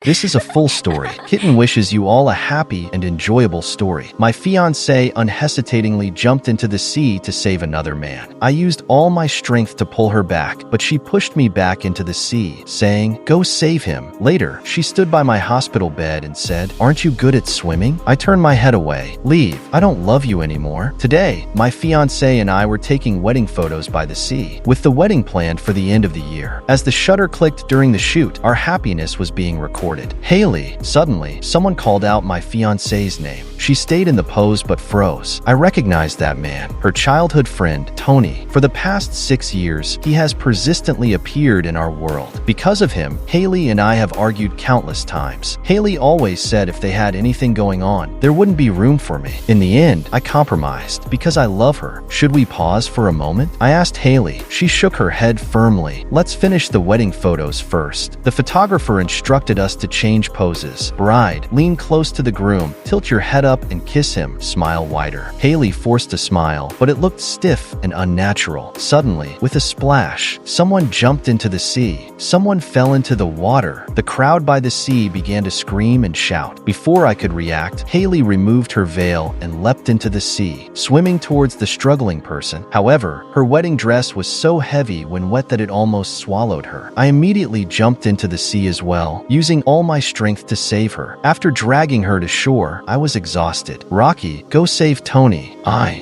This is a full story. Kitten wishes you all a happy and enjoyable story. My fiancée unhesitatingly jumped into the sea to save another man. I used all my strength to pull her back, but she pushed me back into the sea, saying, "Go save him." Later, she stood by my hospital bed and said, "Aren't you good at swimming?" I turned my head away. "Leave. I don't love you anymore." Today, my fiancée and I were taking wedding photos by the sea, with the wedding planned for the end of the year. As the shutter clicked during the shoot, our happiness was being recorded. Haley. Suddenly, someone called out my fiancée's name. She stayed in the pose but froze. I recognized that man, her childhood friend, Tony. For the past 6 years, he has persistently appeared in our world. Because of him, Haley and I have argued countless times. Haley always said if they had anything going on, there wouldn't be room for me. In the end, I compromised because I love her. Should we pause for a moment? I asked Haley. She shook her head firmly. Let's finish the wedding photos first. The photographer instructed us to change poses. Bride, lean close to the groom, tilt your head up and kiss him, smile wider. Haley forced a smile, but it looked stiff and unnatural. Suddenly, with a splash, someone jumped into the sea. Someone fell into the water. The crowd by the sea began to scream and shout. Before I could react, Haley removed her veil and leapt into the sea, swimming towards the struggling person. However, her wedding dress was so heavy when wet that it almost swallowed her. I immediately jumped into the sea as well, using all my strength to save her. After dragging her to shore, I was exhausted. "Rocky, go save Tony."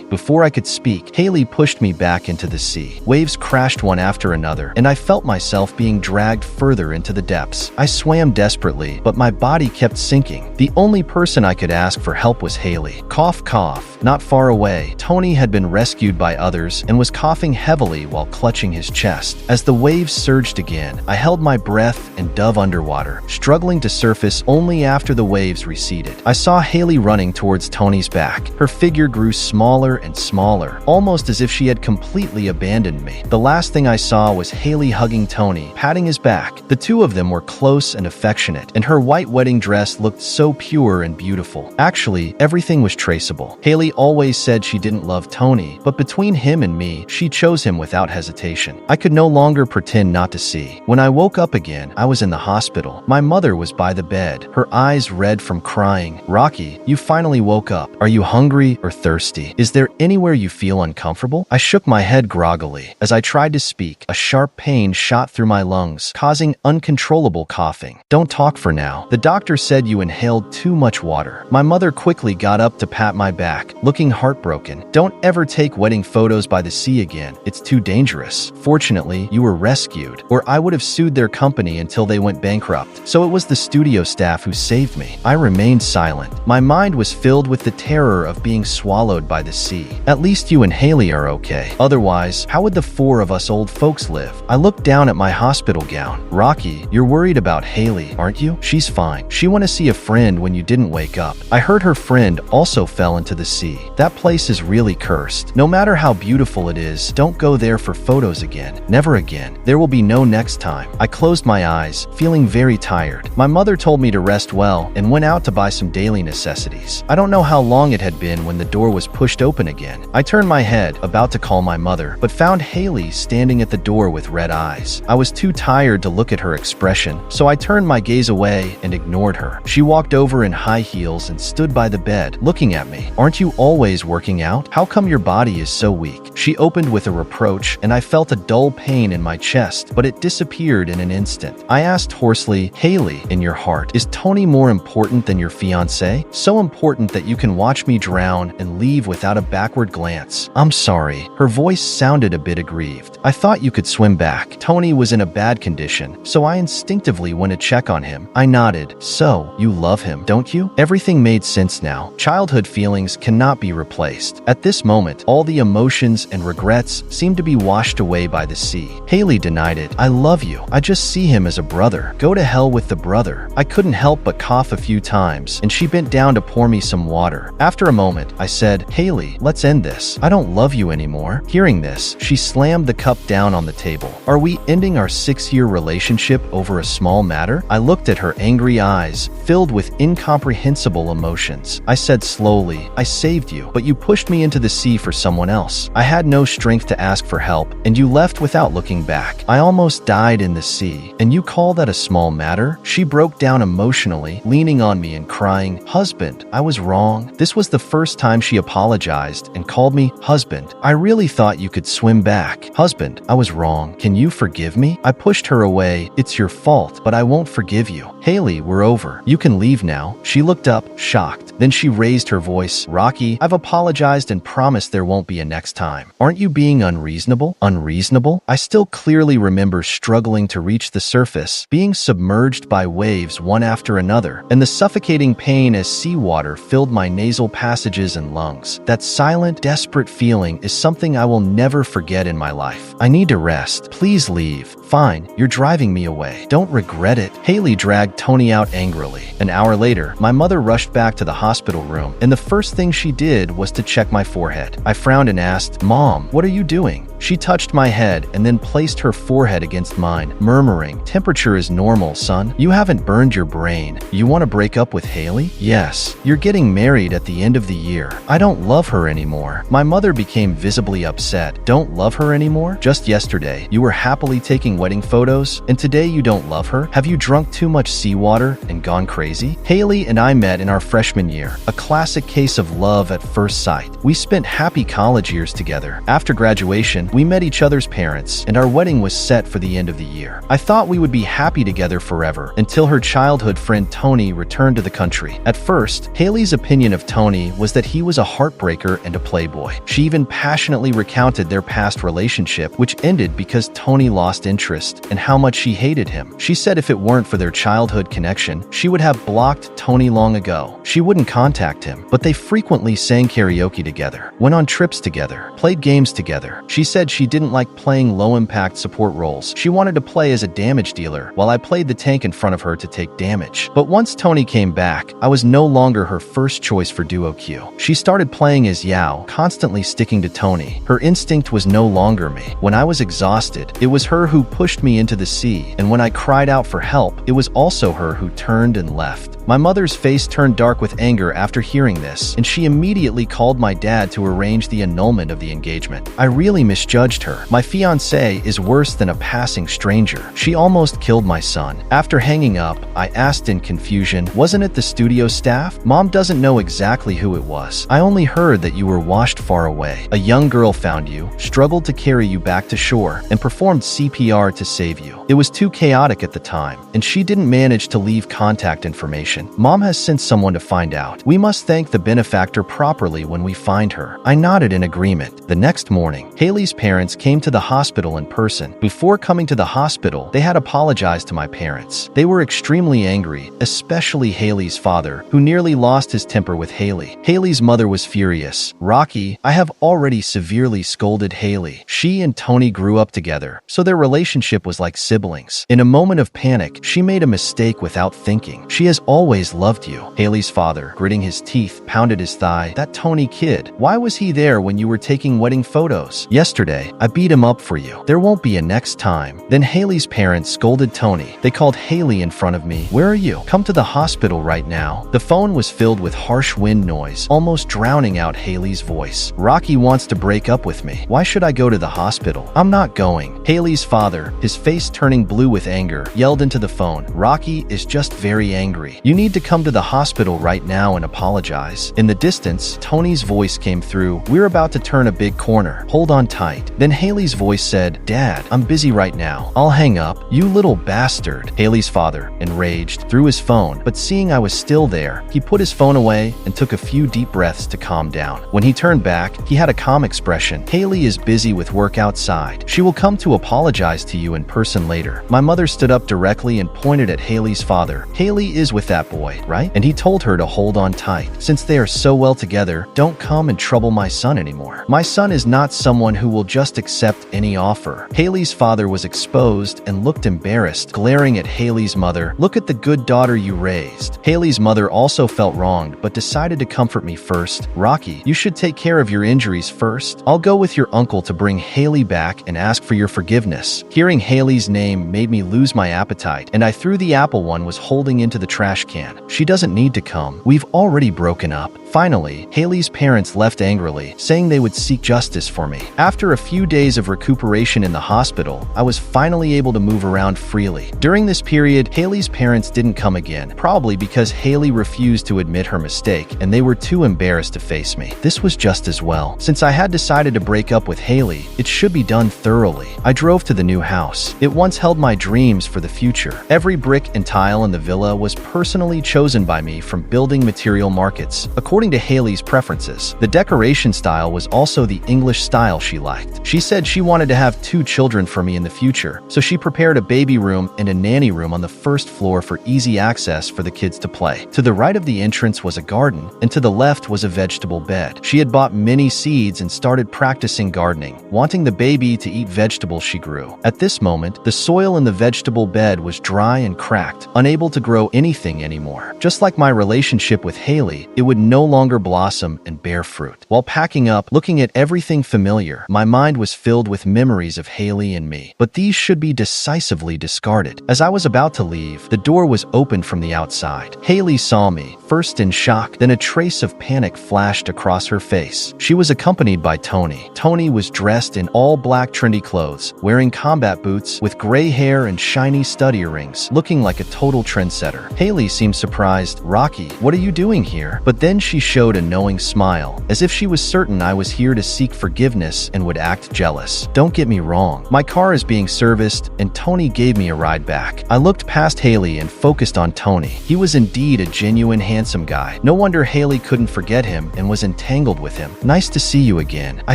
Before I could speak, Haley pushed me back into the sea. Waves crashed one after another, and I felt myself being dragged further into the depths. I swam desperately, but my body kept sinking. The only person I could ask for help was Haley. Cough, cough. Not far away, Tony had been rescued by others and was coughing heavily while clutching his chest. As the waves surged again, I held my breath and dove underwater, struggling to surface only after the waves receded. I saw Haley running towards Tony's back. Her figure grew smaller and smaller, almost as if she had completely abandoned me. The last thing I saw was Haley hugging Tony, patting his back. The two of them were close and affectionate, and her white wedding dress looked so pure and beautiful. Actually, everything was traceable. Haley always said she didn't love Tony, but between him and me, she chose him without hesitation. I could no longer pretend not to see. When I woke up again, I was in the hospital. My mother was by the bed, her eyes red from crying. "Rocky, you finally woke up. Are you hungry or thirsty? Is there anywhere you feel uncomfortable?" I shook my head groggily. As I tried to speak, a sharp pain shot through my lungs, causing uncontrollable coughing. "Don't talk for now. The doctor said you inhaled too much water." My mother quickly got up to pat my back, looking heartbroken. "Don't ever take wedding photos by the sea again. It's too dangerous. Fortunately, you were rescued, or I would have sued their company until they went bankrupt. So it was the studio staff who saved me." I remained silent. My mind was filled with the terror of being swallowed by the sea. "At least you and Haley are okay. Otherwise, how would the four of us old folks live?" I looked down at my hospital gown. "Rocky, you're worried about Haley, aren't you? She's fine. She went to see a friend when you didn't wake up. I heard her friend also fell into the sea. That place is really cursed. No matter how beautiful it is, don't go there for photos again. Never again. There will be no next time." I closed my eyes, feeling very tired. My mother told me to rest well and went out to buy some daily necessities. I don't know how long it had been when the door was pushed open again. I turned my head, about to call my mother, but found Haley standing at the door with red eyes. I was too tired to look at her expression, so I turned my gaze away and ignored her. She walked over in high heels and stood by the bed, looking at me. "Aren't you always working out? How come your body is so weak?" She opened with a reproach, and I felt a dull pain in my chest, but it disappeared in an instant. I asked hoarsely, "Haley, in your heart, is Tony more important than your fiancé? So important that you can watch me drown and leave without a backward glance?" "I'm sorry." Her voice sounded a bit aggrieved. "I thought you could swim back." Tony was in a bad condition, so I instinctively went to check on him. I nodded. "So, you love him, don't you?" Everything made sense now. Childhood feelings cannot be replaced. At this moment, all the emotions and regrets seemed to be washed away by the sea. Haley denied it. "I love you. I just see him as a brother." "Go to hell with the brother." I couldn't help but cough a few times, and she bent down to pour pour me some water. After a moment, I said, "Haley, let's end this. I don't love you anymore." Hearing this, she slammed the cup down on the table. "Are we ending our 6-year relationship over a small matter?" I looked at her angry eyes, filled with incomprehensible emotions. I said slowly, "I saved you, but you pushed me into the sea for someone else. I had no strength to ask for help, and you left without looking back. I almost died in the sea, and you call that a small matter?" She broke down emotionally, leaning on me and crying, "Husband, I was wrong." This was the first time she apologized and called me husband. "I really thought you could swim back. Husband, I was wrong. Can you forgive me?" I pushed her away. "It's your fault, but I won't forgive you. Haley, we're over. You can leave now." She looked up, shocked. Then she raised her voice. "Rocky, I've apologized and promised there won't be a next time. Aren't you being unreasonable?" Unreasonable? I still clearly remember struggling to reach the surface, being submerged by waves one after another, and the suffocating pain as seawater filled my nasal passages and lungs. That silent, desperate feeling is something I will never forget in my life. "I need to rest. Please leave." "Fine, you're driving me away. Don't regret it." Haley dragged Tony out angrily. An hour later, my mother rushed back to the hospital room, and the first thing she did was to check my forehead. I frowned and asked, "Mom, what are you doing?" She touched my head and then placed her forehead against mine, murmuring, "Temperature is normal, son. You haven't burned your brain. You want to break up with Haley?" "Yes. You're getting married at the end of the year." "I don't love her anymore." My mother became visibly upset. "Don't love her anymore? Just yesterday, you were happily taking wedding photos, and today you don't love her? Have you drunk too much seawater and gone crazy?" Haley and I met in our freshman year, a classic case of love at first sight. We spent happy college years together. After graduation, we met each other's parents, and our wedding was set for the end of the year. I thought we would be happy together forever, until her childhood friend Tony returned to the country. At first, Haley's opinion of Tony was that he was a heartbreaker and a playboy. She even passionately recounted their past relationship, which ended because Tony lost interest, and how much she hated him. She said if it weren't for their childhood connection, she would have blocked Tony long ago. She wouldn't contact him, but they frequently sang karaoke together, went on trips together, played games together. She said she didn't like playing low-impact support roles. She wanted to play as a damage dealer, while I played the tank in front of her to take damage. But once Tony came back, I was no longer her first choice for duo queue. She started playing as Yao, constantly sticking to Tony. Her instinct was no longer me. When I was exhausted, it was her who pushed me into the sea, and when I cried out for help, it was also her who turned and left. My mother's face turned dark with anger after hearing this, and she immediately called my dad to arrange the annulment of the engagement. I really misjudged her. My fiancée is worse than a passing stranger. She almost killed my son. After hanging up, I asked in confusion, "Wasn't it the studio staff?" "Mom doesn't know exactly who it was. I only heard that you were washed far away. A young girl found you, struggled to carry you back to shore, and performed CPR to save you. It was too chaotic at the time, and she didn't manage to leave contact information. Mom has sent someone to find out. We must thank the benefactor properly when we find her." I nodded in agreement. The next morning, Haley's parents came to the hospital in person. Before coming to the hospital, they had apologized to my parents. They were extremely angry, especially Haley's father, who nearly lost his temper with Haley. Haley's mother was furious. "Rocky, I have already severely scolded Haley. She and Tony grew up together, so their relationship was like siblings. In a moment of panic, she made a mistake without thinking. She has always loved you." Haley's father, gritting his teeth, pounded his thigh. "That Tony kid, why was he there when you were taking wedding photos? Yesterday, I beat him up for you. There won't be a next time." Then Haley's parents scolded Tony. They called Haley in front of me. "Where are you? Come to the hospital right now." The phone was filled with harsh wind noise, almost drowning out Haley's voice. "Rocky wants to break up with me. Why should I go to the hospital? I'm not going." Haley's father, his face turning blue with anger, yelled into the phone, "Rocky is just very angry. You need to come to the hospital right now and apologize." In the distance, Tony's voice came through. "We're about to turn a big corner. Hold on tight." Then Haley's voice said, "Dad, I'm busy right now. I'll hang up." "You little bastard." Haley's father, enraged, threw his phone, but seeing I was still there, he put his phone away and took a few deep breaths to calm down. When he turned back, he had a calm expression. "Haley is busy with work outside. She will come to apologize to you in person later." My mother stood up directly and pointed at Haley's father. "Haley is with that boy, right? And he told her to hold on tight. Since they are so well together, don't come and trouble my son anymore. My son is not someone who will will just accept any offer. Haley's father was exposed and looked embarrassed, glaring at Haley's mother. Look at the good daughter you raised. Haley's mother also felt wronged, but decided to comfort me first. Rocky, you should take care of your injuries first. I'll go with your uncle to bring Haley back and ask for your forgiveness. Hearing Haley's name made me lose my appetite, and I threw the apple one was holding into the trash can. She doesn't need to come. We've already broken up. Finally, Haley's parents left angrily, saying they would seek justice for me. After a few days of recuperation in the hospital, I was finally able to move around freely. During this period, Haley's parents didn't come again, probably because Haley refused to admit her mistake, and they were too embarrassed to face me. This was just as well. Since I had decided to break up with Haley, it should be done thoroughly. I drove to the new house. It once held my dreams for the future. Every brick and tile in the villa was personally chosen by me from building material markets, according to Haley's preferences. The decoration style was also the English style she liked. She said she wanted to have 2 children for me in the future, so she prepared a baby room and a nanny room on the first floor for easy access for the kids to play. To the right of the entrance was a garden, and to the left was a vegetable bed. She had bought many seeds and started practicing gardening, wanting the baby to eat vegetables she grew. At this moment, the soil in the vegetable bed was dry and cracked, unable to grow anything anymore. Just like my relationship with Haley, it would no longer blossom and bear fruit. While packing up, looking at everything familiar, my mind was filled with memories of Haley and me. But these should be decisively discarded. As I was about to leave, the door was opened from the outside. Haley saw me, first in shock, then a trace of panic flashed across her face. She was accompanied by Tony. Tony was dressed in all black trendy clothes, wearing combat boots, with gray hair and shiny stud earrings, looking like a total trendsetter. Haley seemed surprised. Rocky, what are you doing here? But then she showed a knowing smile, as if she was certain I was here to seek forgiveness and would act jealous. Don't get me wrong, my car is being serviced, and Tony gave me a ride back. I looked past Haley and focused on Tony. He was indeed a genuine handsome guy. No wonder Haley couldn't forget him and was entangled with him. Nice to see you again. I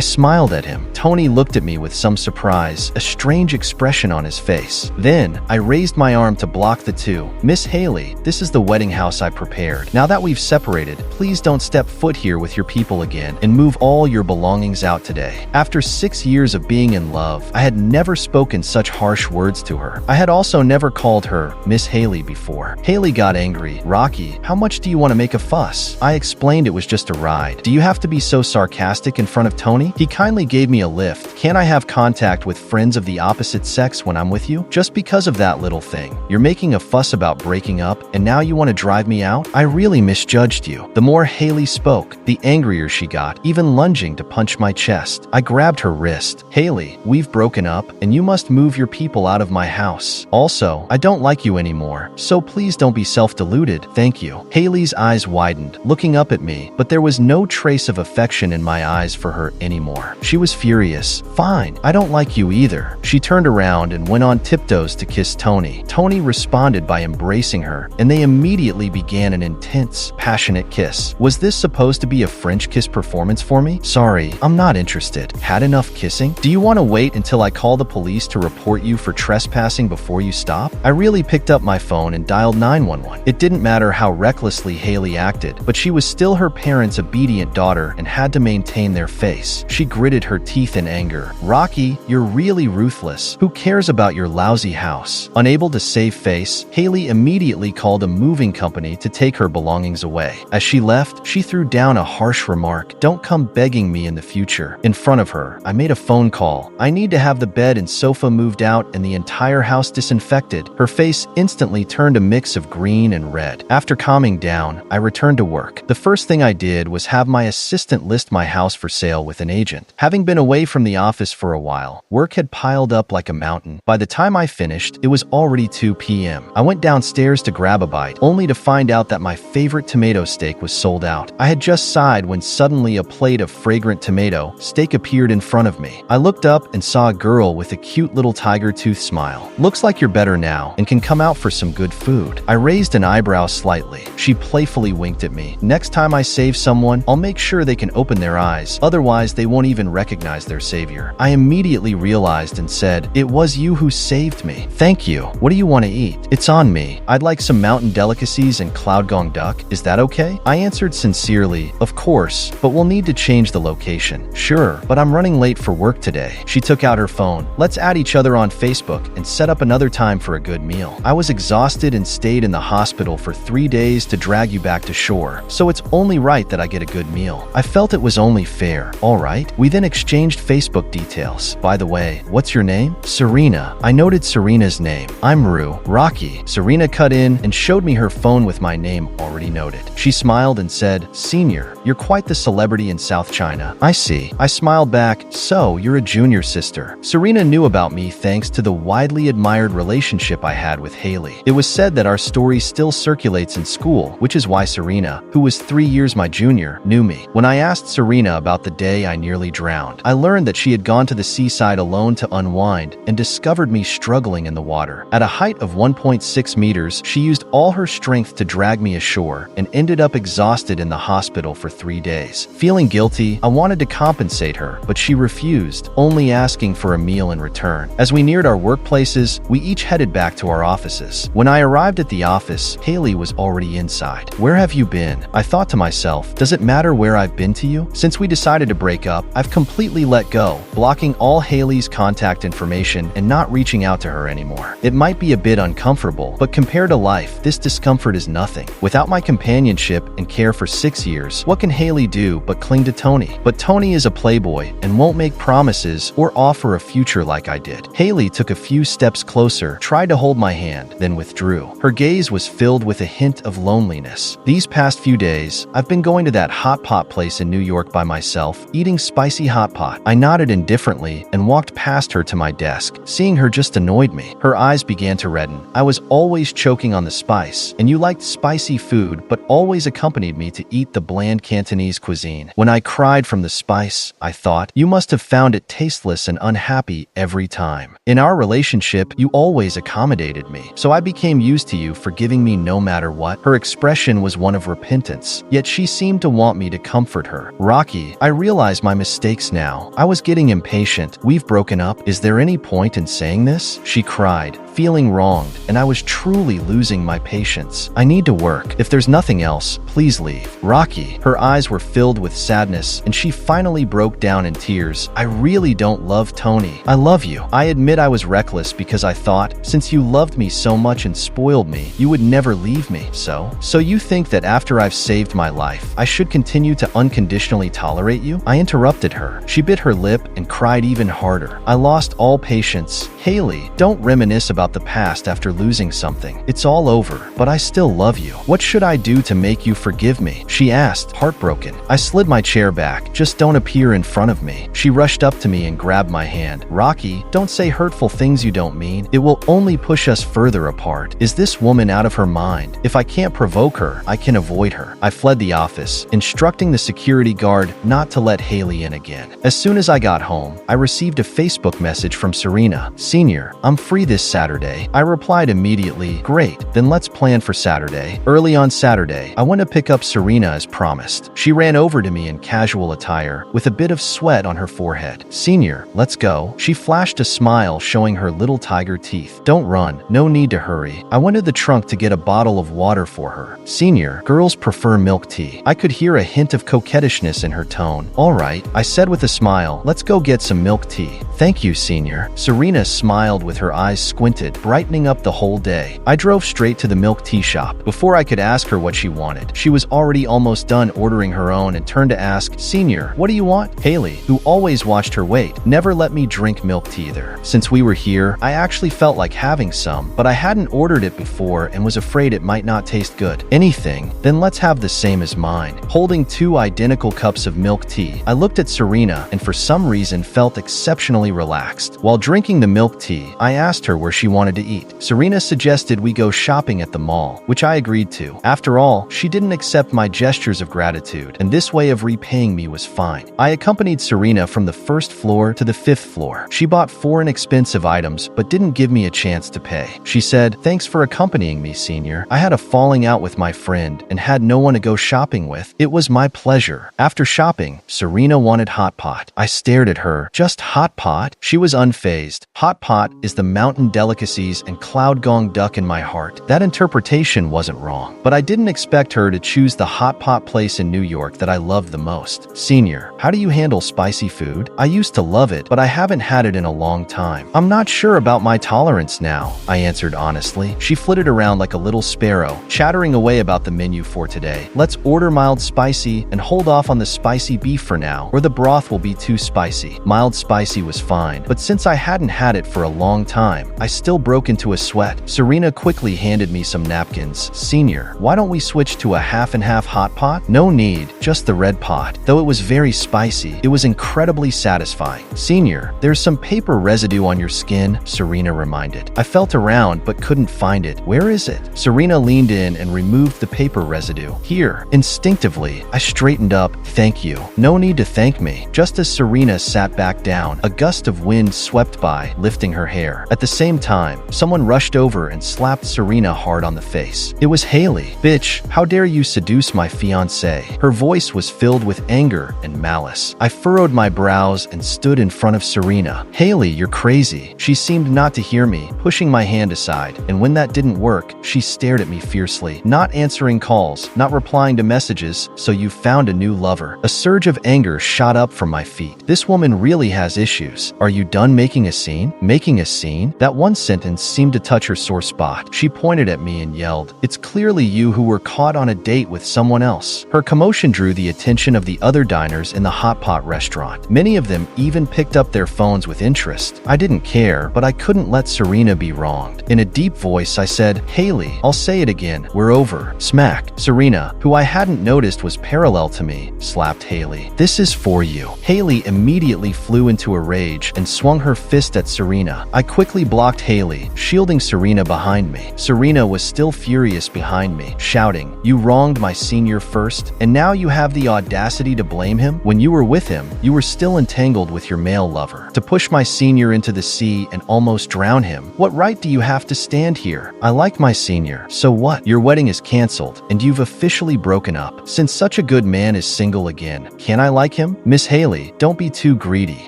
smiled at him. Tony looked at me with some surprise, a strange expression on his face. Then, I raised my arm to block the two. Miss Haley, this is the wedding house I prepared. Now that we've separated, please don't step foot here with your people again and move all your belongings out today. After 6 years of being in love, I had never spoken such harsh words to her. I had also never called her Miss Haley before. Haley got angry. Rocky, how much do you want to make a fuss? I explained it was just a ride. Do you have to be so sarcastic in front of Tony? He kindly gave me a lift. Can't I have contact with friends of the opposite sex when I'm with you? Just because of that little thing. You're making a fuss about breaking up, and now you want to drive me out? I really misjudged you. The more Haley spoke, the angrier she got, even lunging to punch my chest. I grabbed her wrist. Haley, we've broken up, and you must move your people out of my house. Also, I don't like you anymore, so please don't be self-deluded. Thank you. Haley's eyes widened, looking up at me, but there was no trace of affection in my eyes for her anymore. She was furious. Fine, I don't like you either. She turned around and went on tiptoes to kiss Tony. Tony responded by embracing her, and they immediately began an intense, passionate kiss. Was this supposed to be a French kiss performance for me? Sorry, I'm not interested. Had enough kissing? Do you want to wait until I call the police to report you for trespassing before you stop? I really picked up my phone and dialed 911. It didn't matter how recklessly Haley acted, but she was still her parents' obedient daughter and had to maintain their face. She gritted her teeth in anger. Rocky, you're really ruthless. Who cares about your lousy house? Unable to save face, Haley immediately called a moving company to take her belongings away. As she left, she threw down a harsh remark. Don't come begging me in the future. In front of her, I made a phone call. I need to have the bed and sofa moved out and the entire house disinfected. Her face instantly turned a mix of green and red. After calming down, I returned to work. The first thing I did was have my assistant list my house for sale with an agent. Having been away from the office for a while, work had piled up like a mountain. By the time I finished, it was already 2 p.m. I went downstairs to grab a bite, only to find out that my favorite tomato steak was sold out. I had just sighed when suddenly a plate of fragrant tomato steak appeared in front of me. I looked up and saw a girl with a cute little tiger tooth smile. Looks like you're better now and can come out for some good food. I raised an eyebrow slightly. She playfully winked at me. Next time I save someone, I'll make sure they can open their eyes. Otherwise, they won't even recognize their savior. I immediately realized and said, it was you who saved me. Thank you. What do you want to eat? It's on me. I'd like some mountain delicacies and cloud gong duck. Is that okay? I answered sincerely, of course, but we'll need to change the location. Sure, but I'm running running late for work today." She took out her phone. "Let's add each other on Facebook and set up another time for a good meal. I was exhausted and stayed in the hospital for 3 days to drag you back to shore, so it's only right that I get a good meal." I felt it was only fair. "All right." We then exchanged Facebook details. "By the way, what's your name?" "Serena." I noted Serena's name. "I'm Rocky." Serena cut in and showed me her phone with my name already noted. She smiled and said, "Senior, you're quite the celebrity in South China." "I see." I smiled back. "So, you're a junior sister." Serena knew about me thanks to the widely admired relationship I had with Haley. It was said that our story still circulates in school, which is why Serena, who was 3 years my junior, knew me. When I asked Serena about the day I nearly drowned, I learned that she had gone to the seaside alone to unwind and discovered me struggling in the water. At a height of 1.6 meters, she used all her strength to drag me ashore and ended up exhausted in the hospital for 3 days. Feeling guilty, I wanted to compensate her, but she refused, only asking for a meal in return. As we neared our workplaces, we each headed back to our offices. When I arrived at the office, Haley was already inside. "Where have you been?" I thought to myself, does it matter where I've been to you? Since we decided to break up, I've completely let go, blocking all Haley's contact information and not reaching out to her anymore. It might be a bit uncomfortable, but compared to life, this discomfort is nothing. Without my companionship and care for 6 years, what can Haley do but cling to Tony? But Tony is a playboy and won't make promises or offer a future like I did. Haley took a few steps closer, tried to hold my hand, then withdrew. Her gaze was filled with a hint of loneliness. These past few days, I've been going to that hot pot place in New York by myself, eating spicy hot pot. I nodded indifferently and walked past her to my desk. Seeing her just annoyed me. Her eyes began to redden. "I was always choking on the spice, and you liked spicy food, but always accompanied me to eat the bland Cantonese cuisine. When I cried from the spice, I thought, you must have found it tasteless and unhappy every time. In our relationship, you always accommodated me, so I became used to you forgiving me no matter what." Her expression was one of repentance, yet she seemed to want me to comfort her. "Rocky, I realize my mistakes now. I was getting impatient. We've broken up. Is there any point in saying this?" She cried, feeling wronged, and I was truly losing my patience. "I need to work. If there's nothing else, please leave." "Rocky." Her eyes were filled with sadness, and she finally broke down in tears. "I really don't love Tony. I love you. I admit I was reckless because I thought, since you loved me so much and spoiled me, you would never leave me. So you think that after I've saved my life, I should continue to unconditionally tolerate you?" I interrupted her. She bit her lip and cried even harder. I lost all patience. "Haley, don't reminisce about the past after losing something. It's all over, but I still love you. What should I do to make you forgive me?" she asked, heartbroken. I slid my chair back. "Just don't appear in front of me." She rushed up to me and grabbed my hand. "Rocky, don't say hurtful things you don't mean. It will only push us further apart. Is this woman out of her mind? If I can't provoke her, I can avoid her." I fled the office, instructing the security guard not to let Haley in again. As soon as I got home, I received a Facebook message from Serena. "Senior, I'm free this Saturday." I replied immediately, "Great, then let's plan for Saturday." Early on Saturday, I went to pick up Serena as promised. She ran over to me in casual attire, with a bit of sweat on her forehead. "Senior, let's go." She flashed a smile showing her little tiger teeth. "Don't run, no need to hurry." I went to the trunk to get a bottle of water for her. "Senior, girls prefer milk tea." I could hear a hint of coquettishness in her tone. "All right," I said with a smile, "let's go get some milk tea." "Thank you, Senior." Serena smiled with her eyes squinted, brightening up the whole day. I drove straight to the milk tea shop. Before I could ask her what she wanted, she was already almost done ordering her own and turned to ask, "Senior, what do you want?" Haley, who always watched her weight, never let me drink milk tea either. Since we were here, I actually felt like having some, but I hadn't ordered it before and was afraid it might not taste good. "Anything? Then let's have the same as mine." Holding 2 identical cups of milk tea, I looked at Serena and for some reason felt exceptionally relaxed. While drinking the milk tea, I asked her where she wanted to eat. Serena suggested we go shopping at the mall, which I agreed to. After all, she didn't accept my gestures of gratitude, and this way of repaying me was fine. I accompanied Serena from the 1st floor to the 5th floor. She bought 4 inexpensive items, but didn't give me a chance to pay. She said, "Thanks for accompanying me, Senior. I had a falling out with my friend and had no one to go shopping with. It was my pleasure." After shopping, Serena wanted hot pot. I stared at her. "Just hot pot?" She was unfazed. "Hot pot is the mountain delicacy delicacies and cloud gong duck in my heart. That interpretation wasn't wrong, but I didn't expect her to choose the hot pot place in New York that I loved the most. Senior, how do you handle spicy food? I used to love it, but I haven't had it in a long time. I'm not sure about my tolerance now, I answered honestly. She flitted around like a little sparrow, chattering away about the menu for today. Let's order mild spicy and hold off on the spicy beef for now, or the broth will be too spicy. Mild spicy was fine, but since I hadn't had it for a long time, I still broke into a sweat. Serena quickly handed me some napkins. Senior, why don't we switch to a half and half hot pot? No need, just the red pot. Though it was very spicy, it was incredibly satisfying. Senior, there's some paper residue on your skin, Serena reminded. I felt around but couldn't find it. Where is it? Serena leaned in and removed the paper residue. Here. Instinctively, I straightened up. Thank you. No need to thank me. Just as Serena sat back down, a gust of wind swept by, lifting her hair. At the same time, someone rushed over and slapped Serena hard on the face. It was Haley. Bitch, how dare you seduce my fiancée? Her voice was filled with anger and malice. I furrowed my brows and stood in front of Serena. Haley, you're crazy. She seemed not to hear me, pushing my hand aside, and when that didn't work, she stared at me fiercely. Not answering calls, not replying to messages, so you found a new lover. A surge of anger shot up from my feet. This woman really has issues. Are you done making a scene? Making a scene? That one sentence seemed to touch her sore spot. She pointed at me and yelled, "It's clearly you who were caught on a date with someone else." Her commotion drew the attention of the other diners in the hot pot restaurant. Many of them even picked up their phones with interest. I didn't care, but I couldn't let Serena be wronged. In a deep voice, I said, "Haley, I'll say it again. We're over." Smack. Serena, who I hadn't noticed was parallel to me, slapped Haley. "This is for you." Haley immediately flew into a rage and swung her fist at Serena. I quickly blocked Haley, shielding Serena behind me. Serena was still furious behind me, shouting, "You wronged my senior first, and now you have the audacity to blame him? When you were with him, you were still entangled with your male lover. To push my senior into the sea and almost drown him? What right do you have to stand here? I like my senior. So what? Your wedding is canceled, and you've officially broken up. Since such a good man is single again, can I like him? Miss Haley, don't be too greedy.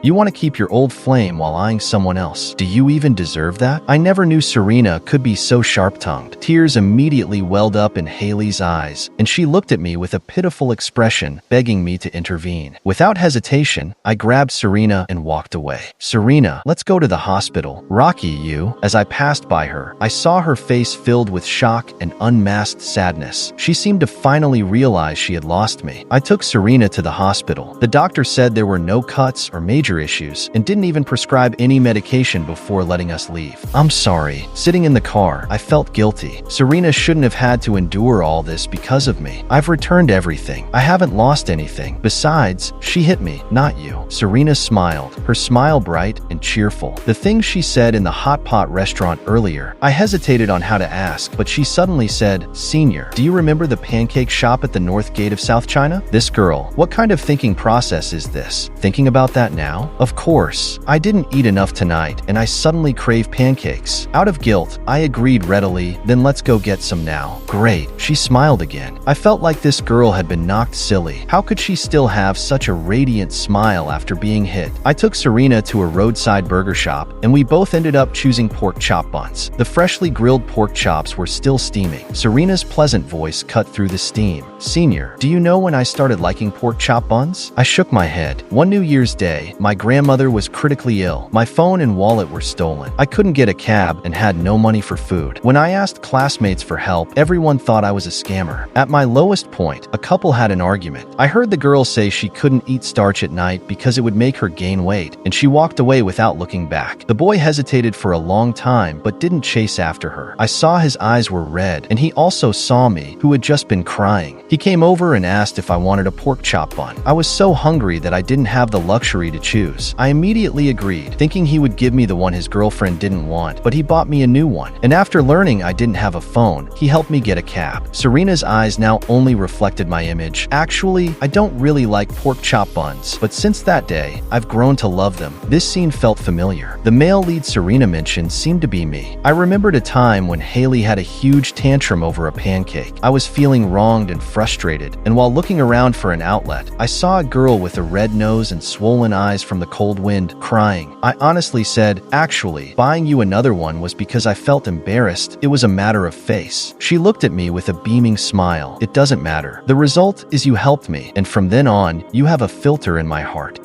You want to keep your old flame while eyeing someone else. Do you even deserve that?" I never knew Serena could be so sharp-tongued. Tears immediately welled up in Haley's eyes, and she looked at me with a pitiful expression, begging me to intervene. Without hesitation, I grabbed Serena and walked away. "Serena, let's go to the hospital." "Rocky, you." As I passed by her, I saw her face filled with shock and unmasked sadness. She seemed to finally realize she had lost me. I took Serena to the hospital. The doctor said there were no cuts or major issues and didn't even prescribe any medication before letting us leave. I'm sorry. Sitting in the car, I felt guilty. Serena shouldn't have had to endure all this because of me. I've returned everything. I haven't lost anything. Besides, she hit me, not you. Serena smiled, her smile bright and cheerful. The things she said in the hot pot restaurant earlier, I hesitated on how to ask, but she suddenly said, "Senior, do you remember the pancake shop at the north gate of South China? This girl, what kind of thinking process is this? Thinking about that now? Of course. I didn't eat enough tonight, and I suddenly crave pancakes. Out of guilt, I agreed readily, then let's go get some now." Great. She smiled again. I felt like this girl had been knocked silly. How could she still have such a radiant smile after being hit? I took Serena to a roadside burger shop, and we both ended up choosing pork chop buns. The freshly grilled pork chops were still steaming. Serena's pleasant voice cut through the steam. "Senior, do you know when I started liking pork chop buns?" I shook my head. One New Year's Day, my grandmother was critically ill. My phone and wallet were stolen. I couldn't get a cab and had no money for food. When I asked classmates for help, everyone thought I was a scammer. At my lowest point, a couple had an argument. I heard the girl say she couldn't eat starch at night because it would make her gain weight, and she walked away without looking back. The boy hesitated for a long time but didn't chase after her. I saw his eyes were red, and he also saw me, who had just been crying. He came over and asked if I wanted a pork chop bun. I was so hungry that I didn't have the luxury to choose. I immediately agreed, thinking he would give me the one his girlfriend didn't want, but he bought me a new one. And after learning I didn't have a phone, he helped me get a cab. Serena's eyes now only reflected my image. Actually, I don't really like pork chop buns, but since that day, I've grown to love them. This scene felt familiar. The male lead Serena mentioned seemed to be me. I remembered a time when Haley had a huge tantrum over a pancake. I was feeling wronged and frustrated, and while looking around for an outlet, I saw a girl with a red nose and swollen eyes from the cold wind, crying. I honestly said, "Actually, buying you you another one was because I felt embarrassed. It was a matter of face. She looked at me with a beaming smile. It doesn't matter. The result is you helped me, and from then on, you have a filter in my heart.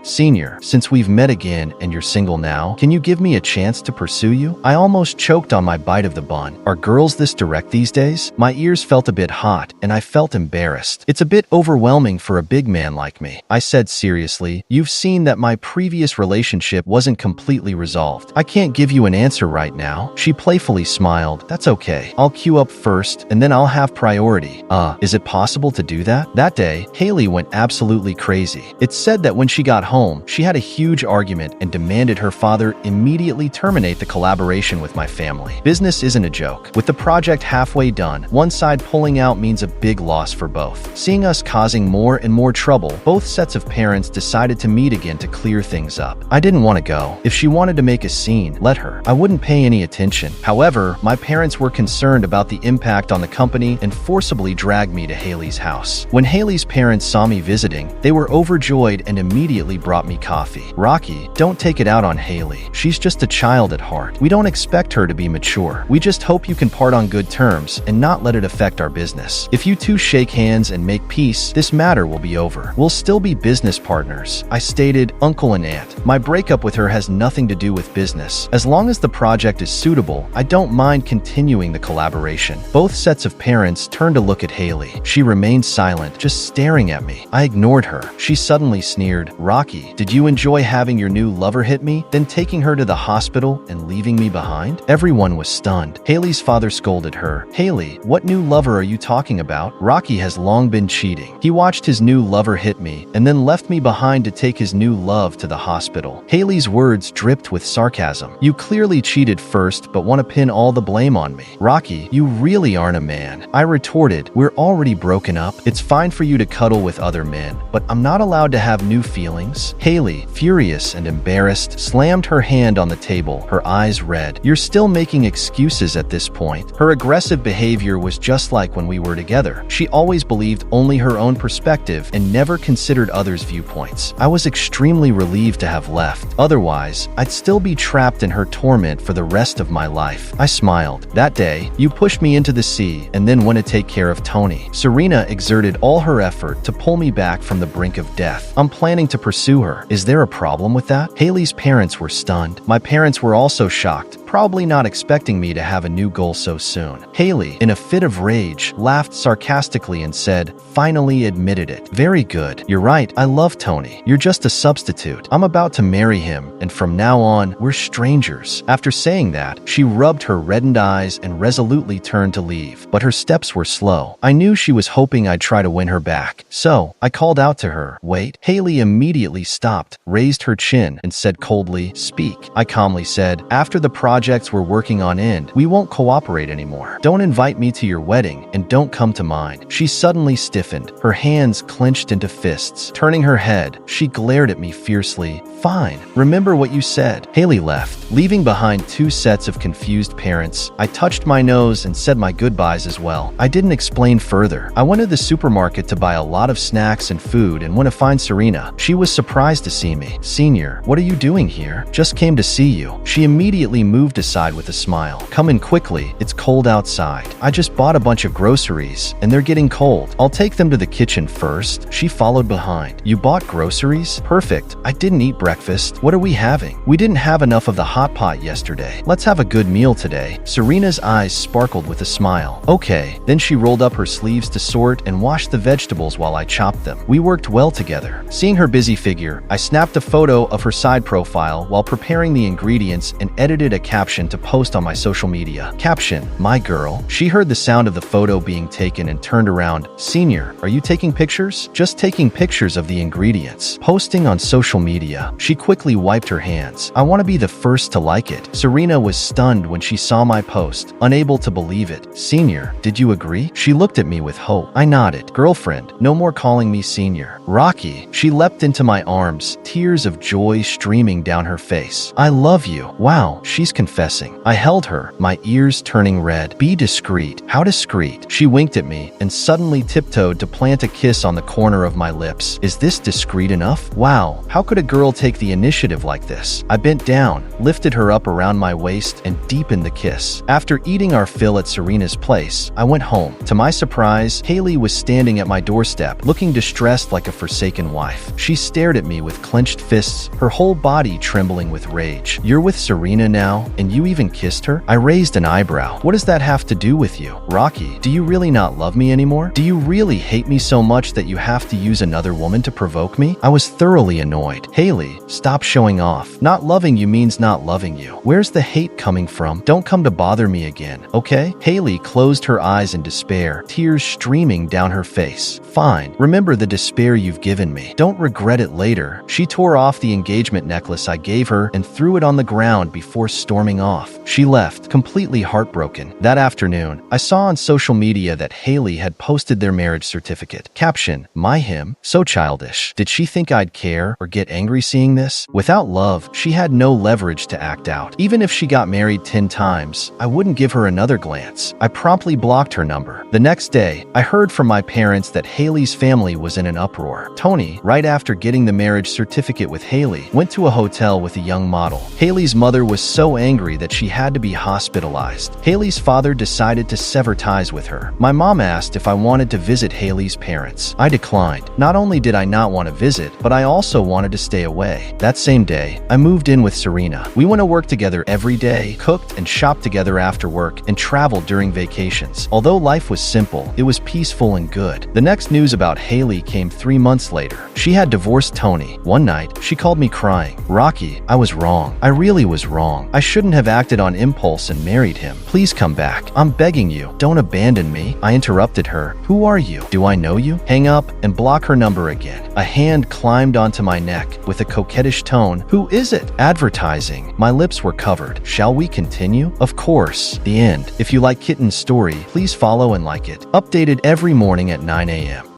Senior, since we've met again and you're single now, can you give me a chance to pursue you? I almost choked on my bite of the bun. Are girls this direct these days? My ears felt a bit hot, and I felt embarrassed. It's a bit overwhelming for a big man like me. I said seriously, you've seen that my previous relationship wasn't completely resolved. I can't give you an answer right now. She playfully smiled. That's okay. I'll queue up first, and then I'll have priority. Is it possible to do that? That day, Haley went absolutely crazy. It's said that when she got home, she had a huge argument and demanded her father immediately terminate the collaboration with my family. Business isn't a joke. With the project halfway done, one side pulling out means a big loss for both. Seeing us causing more and more trouble, both sets of parents decided to meet again to clear things up. I didn't want to go. If she wanted to make a scene, let her. I wouldn't pay any attention. However, my parents were concerned about the impact on the company and forcibly dragged me to Haley's house. When Haley's parents saw me visiting, they were overjoyed and immediately brought me coffee. Rocky, don't take it out on Haley. She's just a child at heart. We don't expect her to be mature. We just hope you can part on good terms and not let it affect our business. If you two shake hands and make peace, this matter will be over. We'll still be business partners. I stated, uncle and aunt. My breakup with her has nothing to do with business. As long as the project is suitable, I don't mind continuing the collaboration. Both sets of parents turned to look at Haley. She remained silent, just staring at me. I ignored her. She suddenly sneered, Rocky, did you enjoy having your new lover hit me, then taking her to the hospital and leaving me behind? Everyone was stunned. Haley's father scolded her. Haley, what new lover are you talking about? Rocky has long been cheating. He watched his new lover hit me and then left me behind to take his new love to the hospital. Haley's words dripped with sarcasm. You clearly cheated first, but want to pin all the blame on me. Rocky, you really aren't a man. I retorted, we're already broken up. It's fine for you to cuddle with other men, but I'm not allowed to have new feelings. Haley, furious and embarrassed, slammed her hand on the table, her eyes red. You're still making excuses at this point. Her aggressive behavior was just like when we were together. She always believed only her own perspective and never considered others' viewpoints. I was extremely relieved to have left. Otherwise, I'd still be trapped in her torment for the rest of my life. I smiled. That day, you pushed me into the sea and then went to take care of Tony. Serena exerted all her effort to pull me back from the brink of death. I'm planning to pursue her. Is there a problem with that? Haley's parents were stunned. My parents were also shocked, probably not expecting me to have a new goal so soon. Haley, in a fit of rage, laughed sarcastically and said, finally admitted it. Very good. You're right. I love Tony. You're just a substitute. I'm about to marry him, and from now on, we're strangers. After saying that, she rubbed her reddened eyes and resolutely turned to leave, but her steps were slow. I knew she was hoping I'd try to win her back, so I called out to her. Wait. Haley immediately stopped, raised her chin, and said coldly, speak. I calmly said, after the projects we're working on end, we won't cooperate anymore. Don't invite me to your wedding, and don't come to mine. She suddenly stiffened, her hands clenched into fists. Turning her head, she glared at me fiercely. Fine. Remember what you said. Haley left, leaving behind two sets of confused parents. I touched my nose and said my goodbyes as well. I didn't explain further. I went to the supermarket to buy a lot of snacks and food and went to find Serena. She was surprised to see me. Senior, what are you doing here? Just came to see you. She immediately moved aside with a smile. Come in quickly. It's cold outside. I just bought a bunch of groceries and they're getting cold. I'll take them to the kitchen first. She followed behind. You bought groceries? Perfect. I didn't eat breakfast. What are we having? We didn't have enough of the hot pot yesterday. Let's have a good meal today. Serena's eyes sparkled with a smile. Okay. Then she rolled up her sleeves to sort and washed the vegetables while I chopped them. We worked well together. Seeing her busy figure, I snapped a photo of her side profile while preparing the ingredients and edited a caption to post on my social media. Caption, my girl. She heard the sound of the photo being taken and turned around. Senior, are you taking pictures? Just taking pictures of the ingredients. Posting on social media. She quickly wiped her hands. I want to be the first to like it. Serena was stunned when she saw my post, unable to believe it. Senior, did you agree? She looked at me with hope. I nodded. Girlfriend, no more calling me senior. Rocky. She leapt into my arms, tears of joy streaming down her face. I love you. Wow, she's confused. confessing. I held her, my ears turning red. Be discreet. How discreet? She winked at me and suddenly tiptoed to plant a kiss on the corner of my lips. Is this discreet enough? Wow, how could a girl take the initiative like this? I bent down, lifted her up around my waist, and deepened the kiss. After eating our fill at Serena's place, I went home. To my surprise, Haley was standing at my doorstep, looking distressed like a forsaken wife. She stared at me with clenched fists, her whole body trembling with rage. You're with Serena now, and you even kissed her? I raised an eyebrow. What does that have to do with you? Rocky, do you really not love me anymore? Do you really hate me so much that you have to use another woman to provoke me? I was thoroughly annoyed. Haley, stop showing off. Not loving you means not loving you. Where's the hate coming from? Don't come to bother me again, okay? Haley closed her eyes in despair, tears streaming down her face. Fine, remember the despair you've given me. Don't regret it later. She tore off the engagement necklace I gave her and threw it on the ground before storming off. She left, completely heartbroken. That afternoon, I saw on social media that Haley had posted their marriage certificate. Caption, my him, so childish. Did she think I'd care or get angry seeing this? Without love, she had no leverage to act out. Even if she got married 10 times, I wouldn't give her another glance. I promptly blocked her number. The next day, I heard from my parents that Haley's family was in an uproar. Tony, right after getting the marriage certificate with Haley, went to a hotel with a young model. Haley's mother was so angry that she had to be hospitalized. Haley's father decided to sever ties with her. My mom asked if I wanted to visit Haley's parents. I declined. Not only did I not want to visit, but I also wanted to stay away. That same day, I moved in with Serena. We went to work together every day, cooked and shopped together after work, and traveled during vacations. Although life was simple, it was peaceful and good. The next news about Haley came 3 months later. She had divorced Tony. One night, she called me crying. Rocky, I was wrong. I really was wrong. I shouldn't have acted on impulse and married him. Please come back. I'm begging you. Don't abandon me. I interrupted her. Who are you? Do I know you? Hang up and block her number again. A hand climbed onto my neck with a coquettish tone. Who is it? Advertising. My lips were covered. Shall we continue? Of course. The end. If you like Kitten's story, please follow and like it. Updated every morning at 9 a.m.